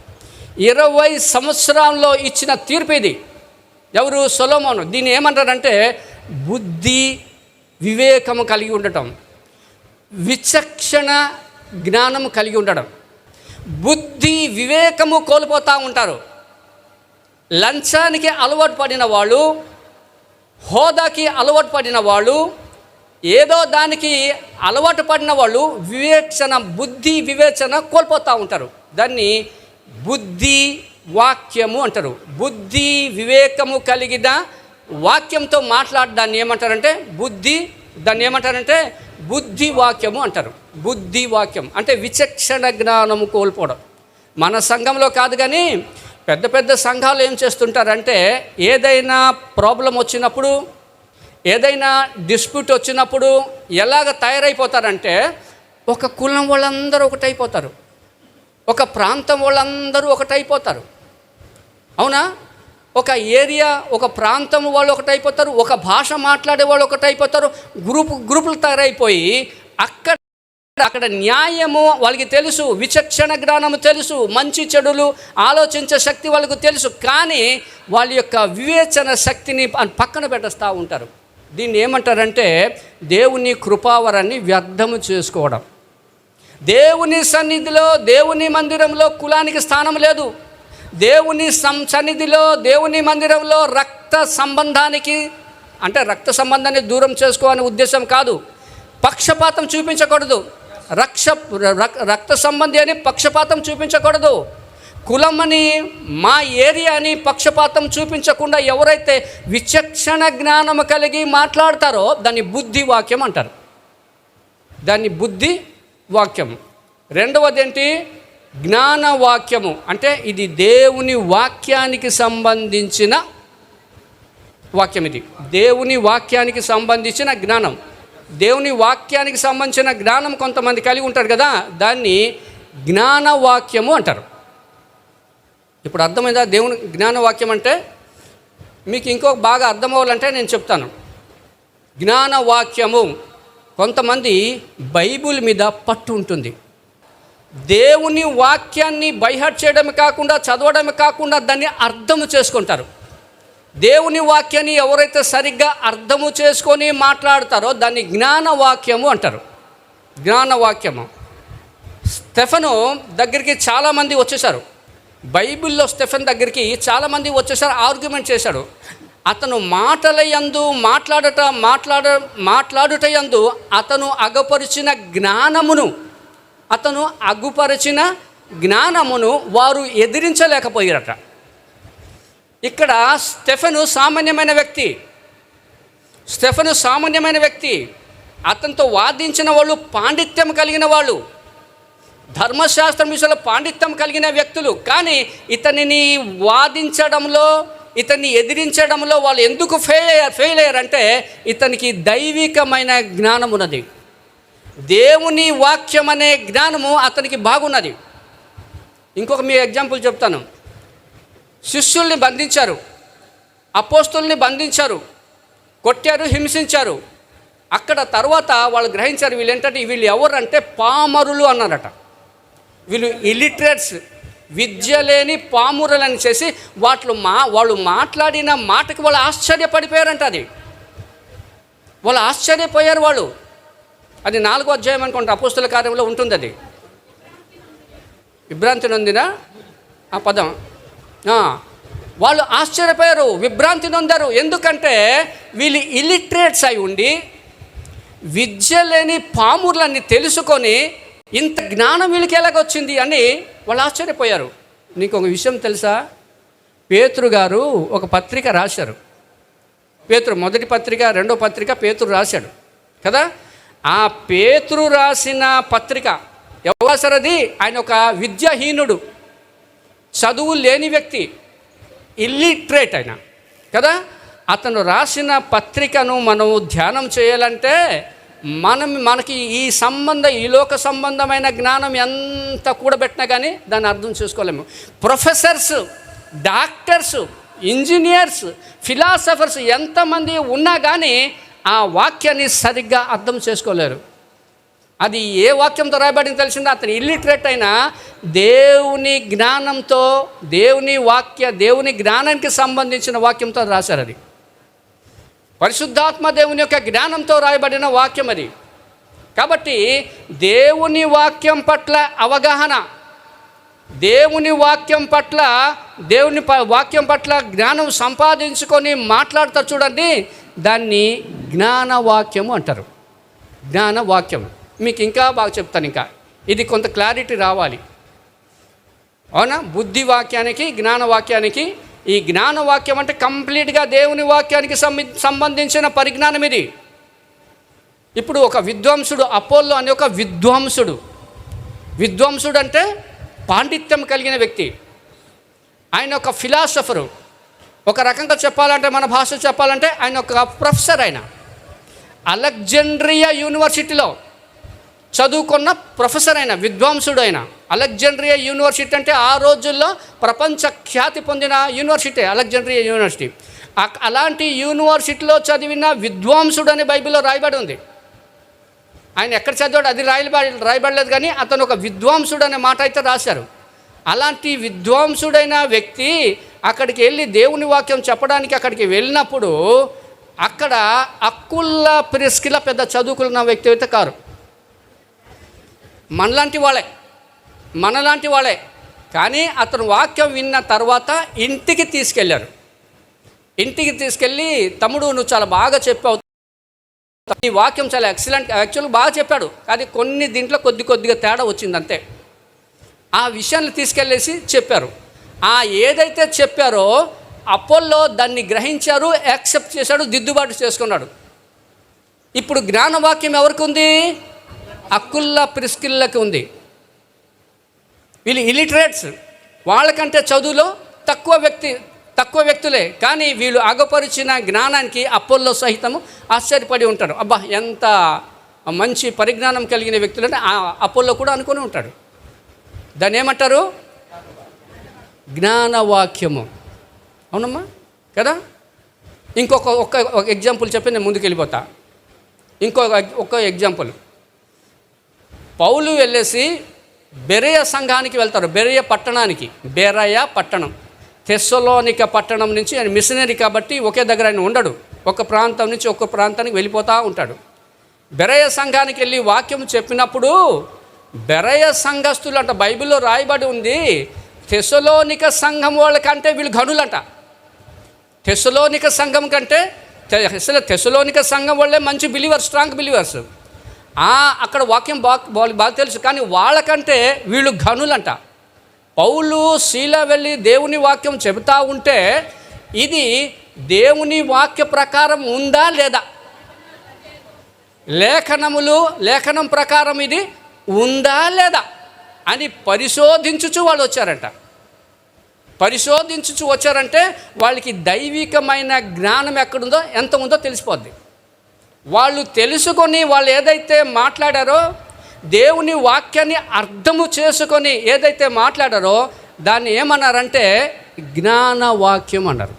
20 సంవత్సరాల్లో ఇచ్చిన తీర్పు ఇది. ఎవరు? సొలొమోను. దీన్ని ఏమంటారంటే బుద్ధి వివేకము కలిగి ఉండటం, విచక్షణ జ్ఞానము కలిగి ఉండడం. బుద్ధి వివేకము కోల్పోతూ ఉంటారు. లంచానికి అలవాటు పడిన వాళ్ళు, హోదాకి అలవాటు పడిన వాళ్ళు, ఏదో దానికి అలవాటు పడిన వాళ్ళు బుద్ధి వివేచన కోల్పోతూ ఉంటారు. దాన్ని బుద్ధి వాక్యము అంటారు. బుద్ధి వివేకము కలిగిన వాక్యంతో మాట్లాడడాన్ని ఏమంటారంటే బుద్ధి వాక్యము అంటారు. బుద్ధి వాక్యం అంటే విచక్షణ జ్ఞానము కోల్పోవడం. మన సంఘంలో కాదు కానీ పెద్ద పెద్ద సంఘాలు ఏం చేస్తుంటారంటే, ఏదైనా ప్రాబ్లం వచ్చినప్పుడు, ఏదైనా డిస్ప్యూట్ వచ్చినప్పుడు ఎలాగ తయారైపోతారంటే, ఒక కులం వాళ్ళందరూ ఒకటైపోతారు, ఒక ప్రాంతం వాళ్ళందరూ ఒకటైపోతారు. అవునా? ఒక ఏరియా, ఒక ప్రాంతం వాళ్ళు ఒకటైపోతారు, ఒక భాష మాట్లాడే వాళ్ళు ఒకటైపోతారు, గ్రూపులు తయారైపోయి అక్కడ న్యాయము వాళ్ళకి తెలుసు, విచక్షణ జ్ఞానము తెలుసు, మంచి చెడులు ఆలోచించే శక్తి వాళ్ళకు తెలుసు. కానీ వాళ్ళ యొక్క వివేచన శక్తిని పక్కన పెట్టేస్తూ ఉంటారు. దీన్ని ఏమంటారంటే దేవుని కృపావరాన్ని వ్యర్థము చేసుకోవడం. దేవుని సన్నిధిలో, దేవుని మందిరంలో కులానికి స్థానం లేదు. దేవుని సన్నిధిలో, దేవుని మందిరంలో రక్త సంబంధాన్ని దూరం చేసుకోవాలనే ఉద్దేశం కాదు. పక్షపాతం చూపించకూడదు. రక్త సంబంధి అని పక్షపాతం చూపించకూడదు. కులమని, మా ఏరియా అని పక్షపాతం చూపించకుండా ఎవరైతే విచక్షణ జ్ఞానము కలిగి మాట్లాడతారో దాన్ని బుద్ధి వాక్యం అంటారు. దాన్ని బుద్ధి వాక్యం. రెండవది ఏంటి? జ్ఞాన వాక్యము. అంటే ఇది దేవుని వాక్యానికి సంబంధించిన వాక్యం. ఇది దేవుని వాక్యానికి సంబంధించిన జ్ఞానం. దేవుని వాక్యానికి సంబంధించిన జ్ఞానం కొంతమంది కలిగి ఉంటారు కదా, దాన్ని జ్ఞాన వాక్యము అంటారు. ఇప్పుడు అర్థమైందా? దేవుని జ్ఞానవాక్యం అంటే మీకు ఇంకో బాగా అర్థం అవ్వాలంటే నేను చెప్తాను. జ్ఞానవాక్యము, కొంతమంది బైబిల్ మీద పట్టు ఉంటుంది. దేవుని వాక్యాన్ని బైహార్ట్ చేయడమే కాకుండా, చదవడమే కాకుండా దాన్ని అర్థము చేసుకుంటారు. దేవుని వాక్యాన్ని ఎవరైతే సరిగ్గా అర్థము చేసుకొని మాట్లాడతారో దాన్ని జ్ఞానవాక్యము అంటారు. జ్ఞానవాక్యము. స్టెఫను దగ్గరికి చాలామంది వచ్చేసారు. బైబిల్లో స్టెఫెన్ దగ్గరికి చాలామంది వచ్చేసారు, ఆర్గ్యుమెంట్ చేశాడు. అతను మాటలయందు మాట్లాడుటయందు అతను అగుపరిచిన జ్ఞానమును వారు ఎదిరించలేకపోయారట. ఇక్కడ స్టెఫెను సామాన్యమైన వ్యక్తి. అతనితో వాదించిన వాళ్ళు పాండిత్యం కలిగిన వాళ్ళు, ధర్మశాస్త్రం విషయంలో పాండిత్యం కలిగిన వ్యక్తులు. కానీ ఇతనిని వాదించడంలో, ఇతన్ని ఎదిరించడంలో వాళ్ళు ఎందుకు ఫెయిల్ అయ్యారంటే ఇతనికి దైవికమైన జ్ఞానం ఉన్నది. దేవుని వాక్యం అనే జ్ఞానము అతనికి బాగున్నది. ఇంకొక మీ ఎగ్జాంపుల్ చెప్తాను. శిష్యుల్ని బంధించారు, అపోస్తుల్ని బంధించారు, కొట్టారు, హింసించారు. అక్కడ తర్వాత వాళ్ళు గ్రహించారు, వీళ్ళు ఎవరంటే పామరులు అన్నారట. వీళ్ళు ఇలిటరేట్స్, విద్య లేని పామురులని చేసి వాళ్ళు మాట్లాడిన మాటకి వాళ్ళు ఆశ్చర్యపడిపోయారంట. వాళ్ళు ఆశ్చర్యపోయారు. అది 4వ అధ్యాయం అనుకుంటా, అపోస్తుల కార్యంలో ఉంటుంది. అది విభ్రాంతి నొందిన ఆ పదం. వాళ్ళు ఆశ్చర్యపోయారు, విభ్రాంతి నొందారు. ఎందుకంటే వీళ్ళు ఇలిటరేట్స్ అయి ఉండి విద్య లేని పాముర్లన్నీ తెలుసుకొని ఇంత జ్ఞానం వీళ్ళకి ఎలాగొచ్చింది అని వాళ్ళు ఆశ్చర్యపోయారు. నీకు ఒక విషయం తెలుసా? పేతురు గారు ఒక పత్రిక రాశారు. మొదటి పత్రిక, రెండో పత్రిక పేతురు రాశాడు కదా. ఆ పేతురు రాసిన పత్రిక ఎవరు రాశారు? అది ఆయన ఒక విద్యాహీనుడు, చదువు లేని వ్యక్తి, ఇల్లిటరేట్ అయినా కదా. అతను రాసిన పత్రికను మనం ధ్యానం చేయాలంటే మనకి ఈ లోక సంబంధమైన జ్ఞానం ఎంత కూడబెట్టినా కానీ దాన్ని అర్థం చేసుకోలేము. ప్రొఫెసర్స్, డాక్టర్స్, ఇంజనీర్స్, ఫిలాసఫర్స్ ఎంతమంది ఉన్నా కానీ ఆ వాక్యాన్ని సరిగ్గా అర్థం చేసుకోలేరు. అది ఏ వాక్యంతో రాయబడింది తెలిసిందో, అతను ఇల్లిటరేట్ అయినా దేవుని జ్ఞానంతో, దేవుని జ్ఞానానికి సంబంధించిన వాక్యంతో రాశారు. అది పరిశుద్ధాత్మ దేవుని యొక్క జ్ఞానంతో రాయబడిన వాక్యం అది. కాబట్టి దేవుని వాక్యం పట్ల అవగాహన, దేవుని వాక్యం పట్ల వాక్యం పట్ల జ్ఞానం సంపాదించుకొని మాట్లాడతారు చూడండి, దాన్ని జ్ఞానవాక్యము అంటారు. జ్ఞానవాక్యం మీకు ఇంకా బాగా చెప్తాను. ఇంకా ఇది కొంత క్లారిటీ రావాలి, అవునా? బుద్ధి వాక్యానికి జ్ఞానవాక్యానికి. ఈ జ్ఞానవాక్యం అంటే కంప్లీట్గా దేవుని వాక్యానికి సంబంధించిన పరిజ్ఞానం ఇది. ఇప్పుడు ఒక విద్వాంసుడు, అపోల్లో అనే ఒక విద్వాంసుడు అంటే పాండిత్యం కలిగిన వ్యక్తి. ఆయన ఒక ఫిలాసఫరు. ఒక రకంగా చెప్పాలంటే, మన భాష చెప్పాలంటే ఆయన ఒక ప్రొఫెసర్. ఆయన అలెగ్జాండ్రియా యూనివర్సిటీలో చదువుకున్న ప్రొఫెసర్, అయిన విద్వాంసుడు. అయిన అలెగ్జాండ్రియా యూనివర్సిటీ అంటే ఆ రోజుల్లో ప్రపంచ ఖ్యాతి పొందిన యూనివర్సిటీ అలెగ్జాండ్రియా యూనివర్సిటీ. అలాంటి యూనివర్సిటీలో చదివిన విద్వాంసుడు అని బైబిల్లో రాయబడి ఉంది. ఆయన ఎక్కడ చదివాడు అది రాయబడలేదు, కానీ అతను ఒక విద్వాంసుడు అనే మాట అయితే రాశారు. అలాంటి విద్వాంసుడైన వ్యక్తి అక్కడికి వెళ్ళి దేవుని వాక్యం చెప్పడానికి అక్కడికి వెళ్ళినప్పుడు అక్కడ అక్కుల్లా ప్రిస్కిలా పెద్ద చదువుకున్న వ్యక్తి అయితే కారు. మనలాంటి వాళ్ళే. కానీ అతను వాక్యం విన్న తర్వాత ఇంటికి తీసుకెళ్ళారు. ఇంటికి తీసుకెళ్ళి, తమ్ముడు నువ్వు చాలా బాగా చెప్పావు, ఈ వాక్యం చాలా ఎక్సలెంట్, యాక్చువల్గా బాగా చెప్పాడు, కానీ కొన్ని దీంట్లో కొద్దిగా తేడా వచ్చింది అంతే. ఆ విషయాన్ని తీసుకెళ్ళేసి చెప్పారు. ఏదైతే చెప్పారో అపోల్లో దాన్ని గ్రహించారు, యాక్సెప్ట్ చేశాడు, దిద్దుబాటు చేసుకున్నాడు. ఇప్పుడు జ్ఞానవాక్యం ఎవరికి ఉంది? అక్కుల్లా ప్రిస్కిల్లకి ఉంది. వీళ్ళు ఇలిటరేట్స్, వాళ్ళకంటే చదువులో తక్కువ వ్యక్తులే, కానీ వీళ్ళు అగపరిచిన జ్ఞానానికి అపోల్లో సహితము ఆశ్చర్యపడి ఉంటారు. అబ్బా ఎంత మంచి పరిజ్ఞానం కలిగిన వ్యక్తులంటే అపోల్లో కూడా అనుకుని ఉంటాడు. దాన్ని ఏమంటారు? జ్ఞానవాక్యము. అవునమ్మా కదా? ఒక ఎగ్జాంపుల్ చెప్పి నేను ముందుకు వెళ్ళిపోతా. ఒక్క ఎగ్జాంపుల్. పౌలు వెళ్ళేసి బెరయ సంఘానికి వెళ్తారు. బెరయ పట్టణం, తెస్సలోనిక పట్టణం నుంచి. ఆయన మిషనరీ కాబట్టి ఒకే దగ్గర ఆయన ఉండడు. ఒక ప్రాంతం నుంచి ఒక ప్రాంతానికి వెళ్ళిపోతూ ఉంటాడు. బెరయ సంఘానికి వెళ్ళి వాక్యం చెప్పినప్పుడు బెరయ సంఘస్థులు అంట, బైబిల్లో రాయబడి ఉంది, తెస్సలోనిక సంఘం వాళ్ళకంటే వీళ్ళు ఘనులంట. తెస్సలోనిక సంఘం కంటే తెస్సలోనిక సంఘం వాళ్ళే మంచి బిలీవర్స్, స్ట్రాంగ్ బిలీవర్స్. అక్కడ వాక్యం బాగా తెలుసు, కానీ వాళ్ళకంటే వీళ్ళు ఘనులంట. పౌలు శీల వెళ్ళి దేవుని వాక్యం చెబుతూ ఉంటే ఇది దేవుని వాక్య ప్రకారం ఉందా లేదా, లేఖనం ప్రకారం ఇది ఉందా లేదా అని పరిశోధించుచు వాళ్ళు వచ్చారంటే వాళ్ళకి దైవికమైన జ్ఞానం ఎక్కడుందో ఎంత ఉందో తెలిసిపోద్ది. వాళ్ళు తెలుసుకొని వాళ్ళు ఏదైతే మాట్లాడారో, దేవుని వాక్యాన్ని అర్థము చేసుకొని ఏదైతే మాట్లాడారో దాన్ని ఏమన్నారంటే జ్ఞానవాక్యం అన్నారు.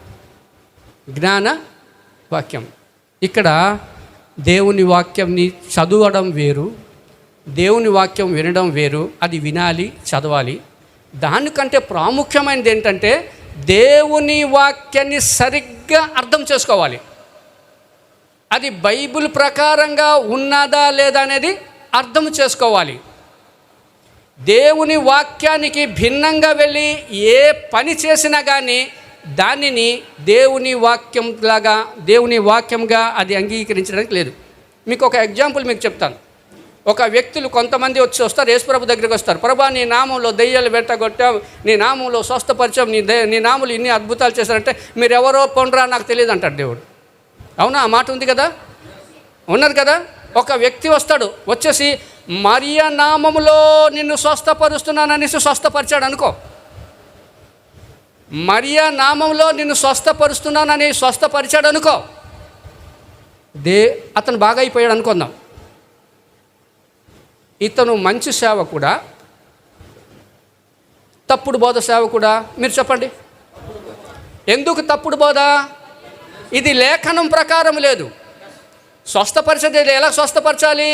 జ్ఞానవాక్యం. ఇక్కడ దేవుని వాక్యంని చదవడం వేరు, దేవుని వాక్యం వినడం వేరు. అది వినాలి, చదవాలి. దానికంటే ప్రాముఖ్యమైనది ఏంటంటే దేవుని వాక్యాన్ని సరిగ్గా అర్థం చేసుకోవాలి. అది బైబిల్ ప్రకారంగా ఉన్నదా లేదా అనేది అర్థం చేసుకోవాలి. దేవుని వాక్యానికి భిన్నంగా వెళ్ళి ఏ పని చేసినా కానీ దానిని దేవుని వాక్యంగా అది అంగీకరించడానికి లేదు. మీకు ఒక ఎగ్జాంపుల్ మీకు చెప్తాను. ఒక వ్యక్తులు కొంతమంది వస్తారు, యేసుప్రభు దగ్గరికి వస్తారు. ప్రభా, నీ నామంలో దెయ్యాలు వెంటగొట్టాం, నీ నామంలో స్వస్థపరిచాం, నీ నామంలో ఇన్ని అద్భుతాలు చేశారంటే మీరు ఎవరో పొండ్రా నాకు తెలియదు అంటాడు దేవుడు. అవునా? ఆ మాట ఉంది కదా, ఉన్నది కదా. ఒక వ్యక్తి వస్తాడు, వచ్చేసి మరియ నామములో నిన్ను స్వస్థపరుస్తున్నానని స్వస్థపరిచాడు అనుకో. మరియ నామంలో నిన్ను స్వస్థపరుస్తున్నానని స్వస్థపరిచాడు అనుకో. అతను బాగా అయిపోయాడు అనుకుందాం. ఇతను మంచి సేవకుడా, తప్పుడు బోధ సేవకుడా? మీరు చెప్పండి. ఎందుకు తప్పుడు బోధ? ఇది లేఖనం ప్రకారం లేదు. స్వస్థపరిచేది ఎలా స్వస్థపరచాలి?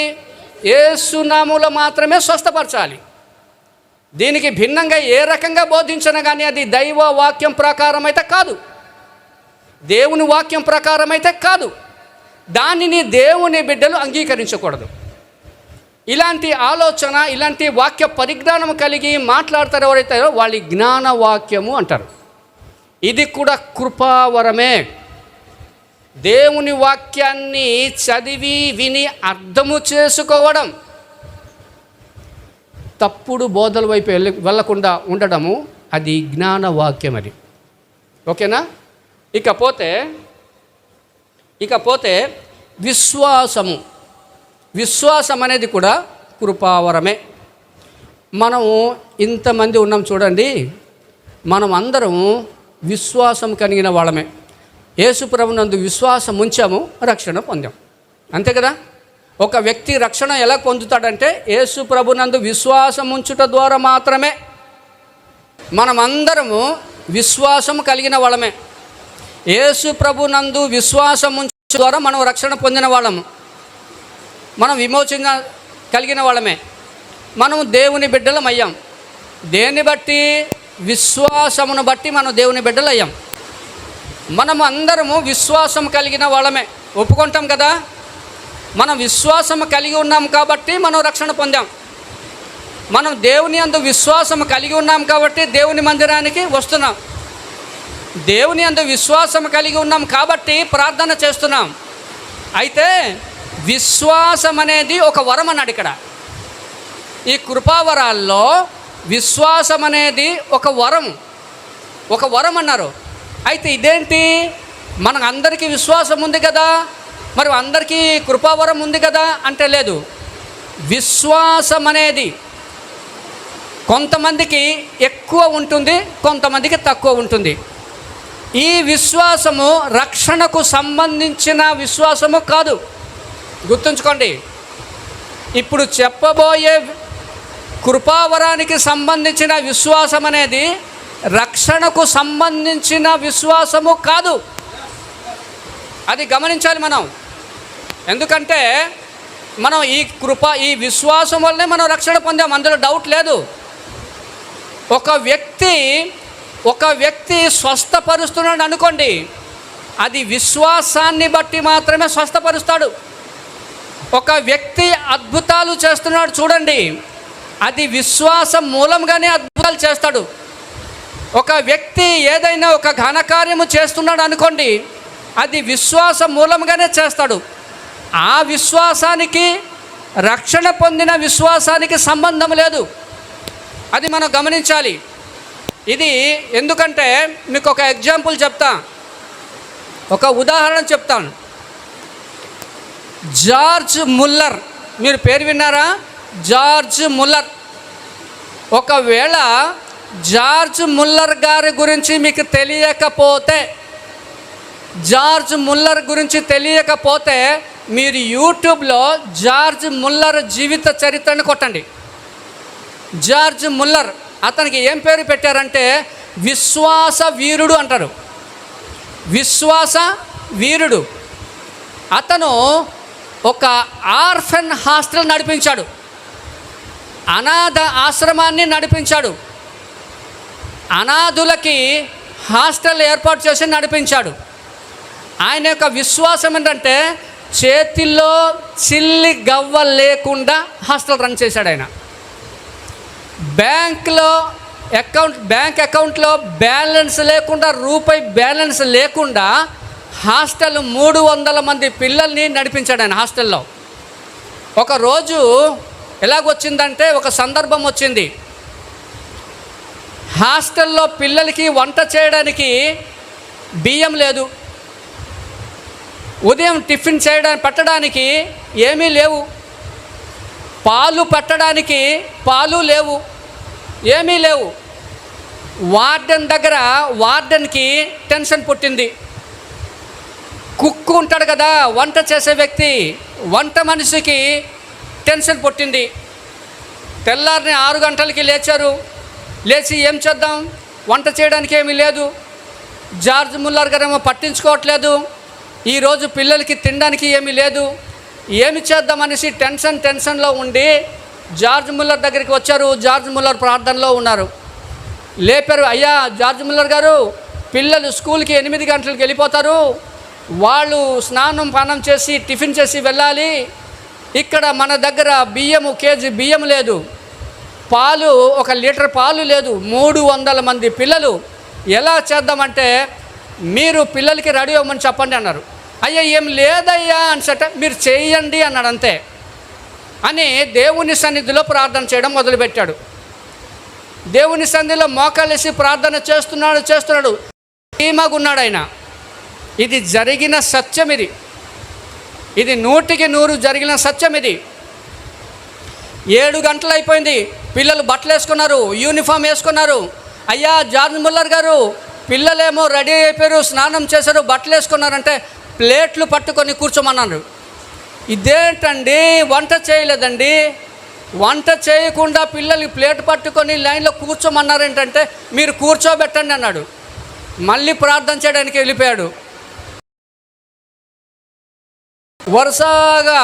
యేసు నామములో మాత్రమే స్వస్థపరచాలి. దీనికి భిన్నంగా ఏ రకంగా బోధించినా కానీ అది దైవ వాక్యం ప్రకారం అయితే కాదు, దేవుని వాక్యం ప్రకారం అయితే కాదు. దానిని దేవుని బిడ్డలు అంగీకరించకూడదు. ఇలాంటి ఆలోచన, ఇలాంటి వాక్య పరిజ్ఞానం కలిగి మాట్లాడతారు ఎవరైతే వాళ్ళ జ్ఞాన వాక్యము అంటారు. ఇది కూడా కృపావరమే. దేవుని వాక్యాన్ని చదివి విని అర్థము చేసుకోవడం, తప్పుడు బోధల వైపు వెళ్ళకుండా ఉండడము, అది జ్ఞాన వాక్యం. అది ఓకేనా. ఇకపోతే విశ్వాసం అనేది కూడా కృపావరమే. మనము ఇంతమంది ఉన్నాం చూడండి, మనం అందరం విశ్వాసం కలిగిన వాళ్ళమే. యేసు ప్రభునందు విశ్వాసం ఉంచాము, రక్షణ పొందాం. అంతే కదా. ఒక వ్యక్తి రక్షణ ఎలా పొందుతాడంటే యేసు ప్రభునందు విశ్వాసం ఉంచుట ద్వారా మాత్రమే. మనమందరము విశ్వాసం కలిగిన వాళ్ళమే. యేసు ప్రభునందు విశ్వాసం ఉంచు ద్వారా మనం రక్షణ పొందిన వాళ్ళము, మనం విమోచన కలిగిన వాళ్ళమే, మనం దేవుని బిడ్డలం అయ్యాం. దేన్ని బట్టి? విశ్వాసమును బట్టి మనం దేవుని బిడ్డలు అయ్యాం. మనము అందరము విశ్వాసం కలిగిన వాళ్ళమే, ఒప్పుకుంటాం కదా. మనం విశ్వాసం కలిగి ఉన్నాం కాబట్టి మనం రక్షణ పొందాం. మనం దేవుని యందు విశ్వాసం కలిగి ఉన్నాం కాబట్టి దేవుని మందిరానికి వస్తున్నాం. దేవుని యందు విశ్వాసం కలిగి ఉన్నాం కాబట్టి ప్రార్థన చేస్తున్నాం. అయితే విశ్వాసం అనేది ఒక వరం అన్నాడు ఇక్కడ. ఈ కృపావరాల్లో విశ్వాసం అనేది ఒక వరం అన్నారు. అయితే ఇదేంటి? మనకు అందరికీ విశ్వాసం ఉంది కదా, మరి అందరికీ కృపావరం ఉంది కదా అంటే లేదు. విశ్వాసం అనేది కొంతమందికి ఎక్కువ ఉంటుంది, కొంతమందికి తక్కువ ఉంటుంది. ఈ విశ్వాసము రక్షణకు సంబంధించిన విశ్వాసము కాదు, గుర్తుంచుకోండి. ఇప్పుడు చెప్పబోయే కృపావరానికి సంబంధించిన విశ్వాసం అనేది రక్షణకు సంబంధించిన విశ్వాసము కాదు. అది గమనించాలి మనం. ఎందుకంటే మనం ఈ విశ్వాసం వల్లనే మనం రక్షణ పొందాం, అందులో డౌట్ లేదు. ఒక వ్యక్తి స్వస్థపరుస్తున్నాడు అనుకోండి, అది విశ్వాసాన్ని బట్టి మాత్రమే స్వస్థపరుస్తాడు. ఒక వ్యక్తి అద్భుతాలు చేస్తున్నాడు చూడండి, అది విశ్వాసం మూలంగానే అద్భుతాలు చేస్తాడు. ఒక వ్యక్తి ఏదైనా ఒక ఘనకార్యము చేస్తున్నాడు అనుకోండి, అది విశ్వాసం మూలంగానే చేస్తాడు. ఆ విశ్వాసానికి, రక్షణ పొందిన విశ్వాసానికి సంబంధం లేదు. అది మనం గమనించాలి. ఇది ఎందుకంటే మీకు ఒక ఎగ్జాంపుల్ చెప్తా, ఒక ఉదాహరణ చెప్తాను. జార్జ్ ముల్లర్, మీరు పేరు విన్నారా? George Muller. ఒకవేళ జార్జ్ ముల్లర్ గారి గురించి మీకు తెలియకపోతే మీరు యూట్యూబ్లో జార్జ్ ముల్లర్ జీవిత చరిత్రను కొట్టండి. జార్జ్ ముల్లర్, అతనికి ఏం పేరు పెట్టారంటే విశ్వాస వీరుడు అంటారు. విశ్వాస వీరుడు. అతను ఒక ఆర్ఫన్ హాస్టల్ నడిపించాడు, అనాథ ఆశ్రమాన్ని నడిపించాడు, అనాథులకి హాస్టల్ ఏర్పాటు చేసి నడిపించాడు. ఆయన యొక్క విశ్వాసం ఏంటంటే చేతిలో చిల్లి గవ్వ లేకుండా హాస్టల్ రన్ చేశాడు ఆయన. బ్యాంక్ అకౌంట్లో బ్యాలెన్స్ లేకుండా, రూపాయి బ్యాలెన్స్ లేకుండా హాస్టల్ 300 మంది పిల్లల్ని నడిపించాడు ఆయన హాస్టల్లో. ఒకరోజు ఎలాగొచ్చిందంటే, ఒక సందర్భం వచ్చింది. హాస్టల్లో పిల్లలకి వంట చేయడానికి బియ్యం లేదు, ఉదయం టిఫిన్ పెట్టడానికి ఏమీ లేవు, పాలు పెట్టడానికి పాలు లేవు, ఏమీ లేవు. వార్డెన్కి టెన్షన్ పుట్టింది. కుక్కు ఉంటాడు కదా, వంట చేసే వ్యక్తి, వంట మనిషికి టెన్షన్ పుట్టింది. తెల్లారిని 6 గంటలకి లేచి ఏం చేద్దాం, వంట చేయడానికి ఏమీ లేదు. జార్జ్ ముల్లర్ గారేమో పట్టించుకోవట్లేదు, ఈరోజు పిల్లలకి తినడానికి ఏమీ లేదు, ఏమి చేద్దామనేసి టెన్షన్లో ఉండి జార్జ్ ముల్లర్ దగ్గరికి వచ్చారు. జార్జ్ ముల్లర్ ప్రార్థనలో ఉన్నారు. లేపారు, అయ్యా జార్జ్ ముల్లర్ గారు, పిల్లలు స్కూల్కి 8 గంటలకు వెళ్ళిపోతారు, వాళ్ళు స్నానం పానం చేసి టిఫిన్ చేసి వెళ్ళాలి, ఇక్కడ మన దగ్గర బియ్యము కేజీ బియ్యం లేదు, పాలు 1 లీటర్ పాలు లేదు, 300 మంది పిల్లలు. ఎలా చేద్దామంటే మీరు పిల్లలకి రెడీ అవ్వమని చెప్పండి అన్నారు. అయ్యా ఏం లేదయ్యా అనిసట, మీరు చేయండి అన్నాడు అంతే అని దేవుని సన్నిధిలో ప్రార్థన చేయడం మొదలుపెట్టాడు. దేవుని సన్నిధిలో మోకాలేసి ప్రార్థన చేస్తున్నాడు. ధీమాగున్నాడు ఆయన. ఇది జరిగిన సత్యం, ఇది 100% జరిగిన సత్యం. ఇది 7 గంటలు అయిపోయింది. పిల్లలు బట్టలు వేసుకున్నారు, యూనిఫామ్ వేసుకున్నారు. అయ్యా జార్జ్ ముల్లర్ గారు, పిల్లలేమో రెడీ అయిపోయారు, స్నానం చేశారు, బట్టలు వేసుకున్నారంటే ప్లేట్లు పట్టుకొని కూర్చోమన్నారు. ఇదేంటండి, వంట చేయలేదండి, వంట చేయకుండా పిల్లలకి ప్లేట్ పట్టుకొని లైన్లో కూర్చోమన్నారేంటంటే మీరు కూర్చోబెట్టండి అన్నాడు. మళ్ళీ ప్రార్థన చేయడానికి వెళ్ళిపోయాడు. వరుసగా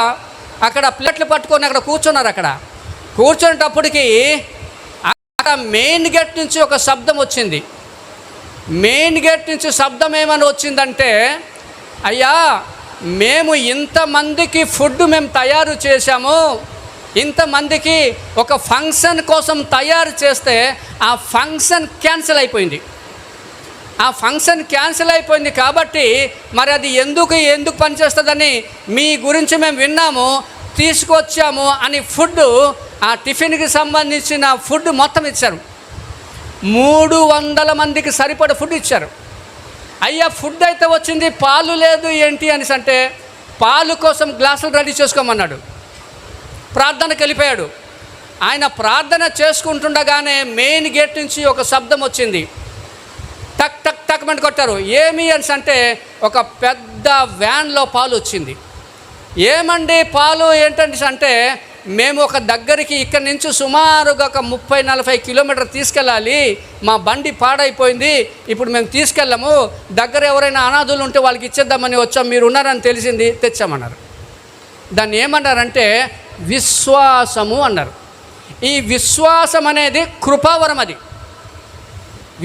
అక్కడ ప్లేట్లు పట్టుకొని అక్కడ కూర్చున్నారు. అక్కడ కూర్చునేటప్పటికి అక్కడ మెయిన్ గేట్ నుంచి ఒక శబ్దం వచ్చింది. మెయిన్ గేట్ నుంచి శబ్దం ఏమని వచ్చిందంటే, అయ్యా మేము ఇంతమందికి ఫుడ్ మేము తయారు చేశాము, ఇంతమందికి ఒక ఫంక్షన్ కోసం తయారు చేస్తే ఆ ఫంక్షన్ క్యాన్సిల్ అయిపోయింది. ఆ ఫంక్షన్ క్యాన్సిల్ అయిపోయింది కాబట్టి మరి అది ఎందుకు పనిచేస్తుందని మీ గురించి మేము విన్నాము, తీసుకొచ్చాము అని ఫుడ్, ఆ టిఫిన్కి సంబంధించిన ఫుడ్ మొత్తం ఇచ్చారు. 300 మందికి సరిపడే ఫుడ్ ఇచ్చారు. అయ్యా ఫుడ్ అయితే వచ్చింది, పాలు లేదు ఏంటి అనేసి అంటే పాలు కోసం గ్లాసులు రెడీ చేసుకోమన్నాడు. ప్రార్థనకు వెళ్ళిపోయాడు. ఆయన ప్రార్థన చేసుకుంటుండగానే మెయిన్ గేట్ నుంచి ఒక శబ్దం వచ్చింది. టక్ టక్ టక్ మంట కొట్టారు. ఏమి అనేసి అంటే ఒక పెద్ద వ్యాన్లో పాలు వచ్చింది. ఏమండి పాలు ఏంటంటే అంటే మేము ఒక దగ్గరికి ఇక్కడి నుంచి సుమారుగా ఒక 30-40 కిలోమీటర్ తీసుకెళ్ళాలి, మా బండి పాడైపోయింది, ఇప్పుడు మేము తీసుకెళ్ళము, దగ్గర ఎవరైనా అనాథులు ఉంటే వాళ్ళకి ఇచ్చేద్దామని వచ్చాం, మీరు ఉన్నారని తెలిసింది, తెచ్చామన్నారు. దాన్ని ఏమన్నారంటే విశ్వాసము అన్నారు. ఈ విశ్వాసం అనేది కృపావరం. అది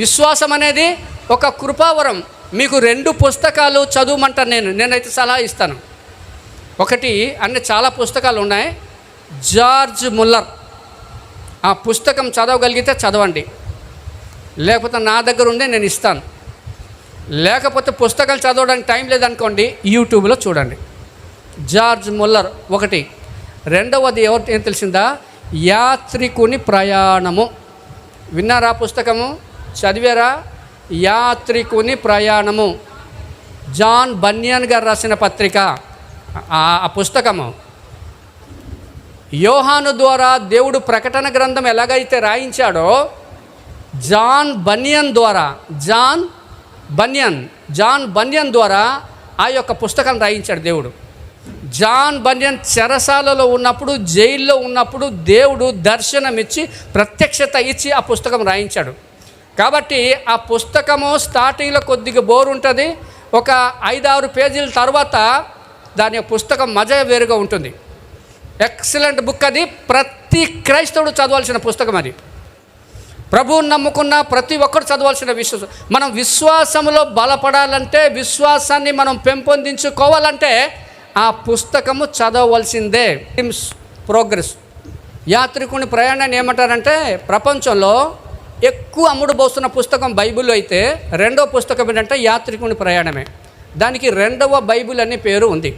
విశ్వాసం అనేది ఒక కృపావరం. మీకు 2 పుస్తకాలు చదవమంటాను. నేనైతే సలహా ఇస్తాను. ఒకటి అన్ని చాలా పుస్తకాలు ఉన్నాయి, జార్జ్ ముల్లర్. ఆ పుస్తకం చదవగలిగితే చదవండి, లేకపోతే నా దగ్గర ఉండే నేను ఇస్తాను. లేకపోతే పుస్తకాలు చదవడానికి టైం లేదనుకోండి, యూట్యూబ్లో చూడండి. జార్జ్ ముల్లర్ ఒకటి. రెండవది ఏం తెలిసిందా, యాత్రికుని ప్రయాణము. విన్నారా పుస్తకము, చదివారా? యాత్రికుని ప్రయాణము, జాన్ బన్యన్ గారు రాసిన పత్రిక. ఆ పుస్తకము యోహాను ద్వారా దేవుడు ప్రకటన గ్రంథం ఎలాగైతే రాయించాడో, జాన్ బన్యన్ ద్వారా ఆ యొక్క పుస్తకం రాయించాడు దేవుడు. జాన్ బన్యన్ చెరసాలలో ఉన్నప్పుడు, జైల్లో ఉన్నప్పుడు దేవుడు దర్శనమిచ్చి ప్రత్యక్షత ఇచ్చి ఆ పుస్తకం రాయించాడు. కాబట్టి ఆ పుస్తకము స్టార్టింగ్లో కొద్దిగా బోర్ ఉంటుంది, ఒక 5-6 పేజీల తర్వాత దాని పుస్తకం మజా వేరుగా ఉంటుంది. ఎక్సలెంట్ బుక్ అది. ప్రతి క్రైస్తవుడు చదవాల్సిన పుస్తకం అది. ప్రభువుని నమ్ముకున్న ప్రతి ఒక్కరు చదవాల్సిన విశ్వాసం. మనం విశ్వాసంలో బలపడాలంటే, విశ్వాసాన్ని మనం పెంపొందించుకోవాలంటే ఆ పుస్తకము చదవవలసిందే. ప్రోగ్రెస్. యాత్రికుని ప్రయాణాన్ని ఏమంటారంటే, ప్రపంచంలో ఎక్కువ అమ్ముడుపోస్తున్న పుస్తకం బైబిల్ అయితే, రెండవ పుస్తకం ఏంటంటే యాత్రికుని ప్రయాణమే. దానికి 2వ బైబిల్ అనే పేరు ఉంది.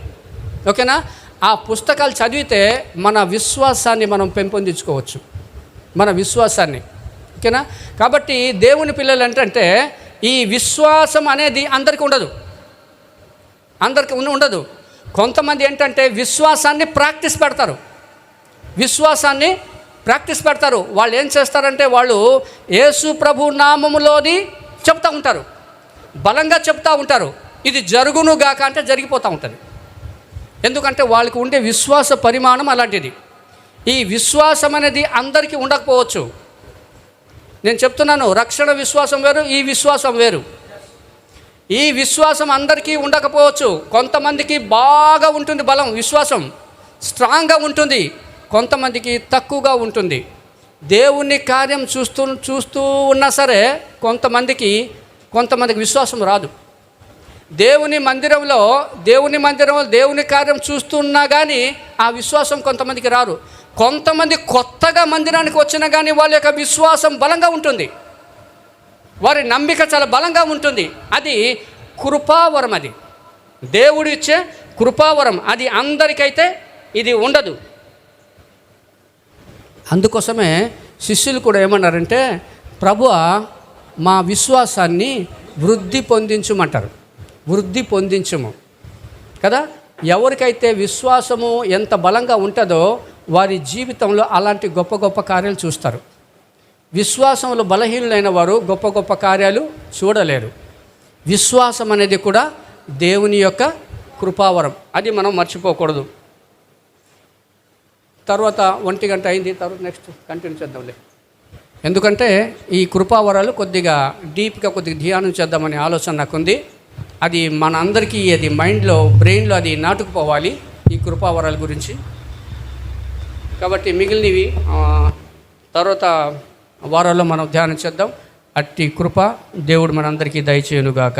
ఓకేనా? ఆ పుస్తకాలు చదివితే మన విశ్వాసాన్ని మనం పెంపొందించుకోవచ్చు, మన విశ్వాసాన్ని. ఓకేనా? కాబట్టి దేవుని పిల్లలు ఏంటంటే ఈ విశ్వాసం అనేది అందరికీ ఉండదు. కొంతమంది ఏంటంటే విశ్వాసాన్ని ప్రాక్టీస్ పెడతారు. వాళ్ళు ఏం చేస్తారంటే, వాళ్ళు యేసు ప్రభు నామములోని చెప్తూ ఉంటారు, బలంగా చెప్తూ ఉంటారు, ఇది జరుగును గాక అంటే జరిగిపోతూ ఉంటుంది. ఎందుకంటే వాళ్ళకి ఉండే విశ్వాస పరిమాణం అలాంటిది. ఈ విశ్వాసం అనేది అందరికీ ఉండకపోవచ్చు. నేను చెప్తున్నాను, రక్షణ విశ్వాసం వేరు, ఈ విశ్వాసం వేరు. ఈ విశ్వాసం అందరికీ ఉండకపోవచ్చు. కొంతమందికి బాగా ఉంటుంది బలం, విశ్వాసం స్ట్రాంగ్గా ఉంటుంది, కొంతమందికి తక్కువగా ఉంటుంది. దేవుని కార్యం చూస్తూ ఉన్నా సరే కొంతమందికి విశ్వాసం రాదు. దేవుని మందిరంలో దేవుని కార్యం చూస్తున్నా కానీ ఆ విశ్వాసం కొంతమందికి రారు. కొంతమంది కొత్తగా మందిరానికి వచ్చినా కానీ వాళ్ళ యొక్క విశ్వాసం బలంగా ఉంటుంది, వారి నమ్మిక చాలా బలంగా ఉంటుంది. అది కృపావరం, అది దేవుడు ఇచ్చే కృపావరం. అది అందరికైతే ఇది ఉండదు. అందుకోసమే శిష్యులు కూడా ఏమన్నారంటే, ప్రభువా మా విశ్వాసాన్ని వృద్ధి పొందించమంటారు. వృద్ధి పొందించము కదా. ఎవరికైతే విశ్వాసము ఎంత బలంగా ఉంటుందో వారి జీవితంలో అలాంటి గొప్ప గొప్ప కార్యాలు చూస్తారు. విశ్వాసంలో బలహీనులైన వారు గొప్ప గొప్ప కార్యాలు చూడలేరు. విశ్వాసం అనేది కూడా దేవుని యొక్క కృపావరం, అది మనం మర్చిపోకూడదు. తర్వాత 1 గంట అయింది, తర్వాత నెక్స్ట్ కంటిన్యూ చేద్దాంలే. ఎందుకంటే ఈ కృపావరాలు కొద్దిగా డీప్గా కొద్దిగా ధ్యానం చేద్దామనే ఆలోచన నాకుంది. అది మన అందరికీ అది మైండ్లో బ్రెయిన్లో అది నాటుకుపోవాలి ఈ కృపావరాల గురించి. కాబట్టి మిగిలినవి తర్వాత వారాల్లో మనం ధ్యానం చేద్దాం. అట్టి కృప దేవుడు మనందరికీ దయచేయునుగాక.